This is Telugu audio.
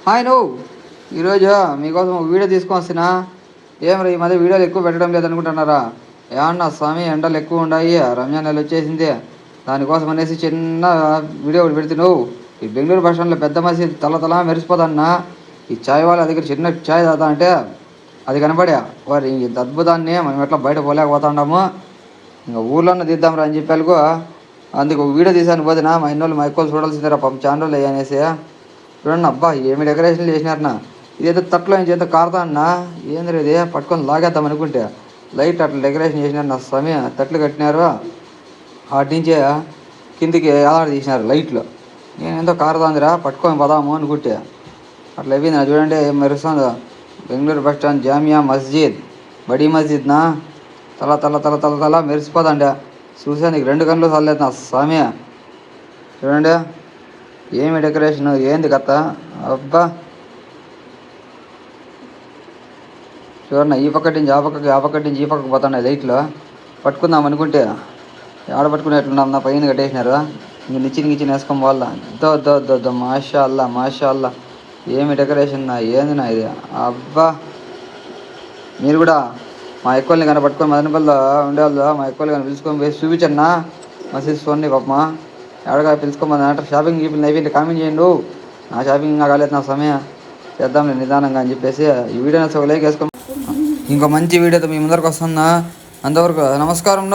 హాయ్ నువ్వు ఈరోజు మీకోసం ఒక వీడియో తీసుకొని వస్తున్నా. ఏమరా ఈ మధ్య వీడియోలు ఎక్కువ పెట్టడం లేదనుకుంటున్నారా? ఏమన్నా స్వామి ఎండలు ఎక్కువ ఉన్నాయి, రంజాన్ నెల వచ్చేసింది. దానికోసం అనేసి చిన్న వీడియో ఒకటి పెడితే నువ్వు ఈ బెంగళూరు బస్ స్టాండ్లో పెద్ద మసీద్ తల మెరిసిపోదన్నా. ఈ ఛాయ్ వాళ్ళ దగ్గర చిన్న ఛాయ్ తాగుతా అంటే అది కనపడా వారి ఇంత అద్భుతాన్ని మనం ఎట్లా బయట పోలేకపోతున్నాము. ఇంకా ఊర్లోనే తీద్దాంరా అని చెప్పాలకు అందుకు ఒక వీడియో తీసాను పోతున్నా. మా ఇన్నోళ్ళు మా ఎక్కువ చూడాల్సిందేరా పాపం ఛానల్ అనేసి. చూడండి అబ్బా ఏమి డెకరేషన్లు చేసినారన్నా. ఇదేదో తట్లో ఏం చేద్దాం కారుతా అన్నా. ఏంద్ర ఇది పట్టుకొని లాగేద్దాం అనుకుంటే లైట్ అట్లా డెకరేషన్ చేసినారు నా సమయం. తట్లు కట్టినారు, వాటి నుంచే కిందికి ఆధార తీసినారు లైట్లు. నేను ఎంతో కారుతాందిరా పట్టుకొని పోదాము అనుకుంటే అట్లా అయిపోయింది. చూడండి ఏం మెరుస్తుందో. బెంగళూరు బస్ స్టాండ్ జామియా మస్జిద్, బడీ మస్జిద్నా తల తల తల తల తల మెరిసిపోదండి. చూసా నీకు రెండు కళ్ళు చల్లలేదు నా స్వామి. చూడండి ఏమి డెకరేషన్, ఏంది కథ అబ్బా. చూడండి ఈ పక్కటి నుంచి ఆ పక్కకి, ఆ పక్కటి నుంచి ఈ పక్కకు పోతున్నాయి లైట్లు. పట్టుకుందాం అనుకుంటే ఆడ పట్టుకునేట్లున్నాం నా పైన కట్టేసినారు. ఇంక నిచ్చిన వేసుకొని వాళ్ళ దో మాషా అల్లా మాషా అల్లా. ఏమి డెకరేషన్ నా ఏంది నా ఇది అబ్బా. మీరు కూడా మా ఎక్కువని కానీ పట్టుకొని మదనపల్లిలో ఉండేవాళ్ళు మా ఎక్కువలు కానీ పిలుచుకొని పోయి చూపించన్నా మసీద్ సోన్ని పాపమా. ఎడగా పిలుచుకోమని అంటారు. షాపింగ్ అయిపోయింది కామెంట్ చేయండి. నా షాపింగ్ ఇంకా కాలేదు నా సమయం, చేద్దాంలే నిదానంగా అని చెప్పేసి ఈ వీడియో ఒక లైక్ వేసుకో. ఇంకో మంచి వీడియోతో మీ ముందరకు వస్తున్నా. అంతవరకు నమస్కారం.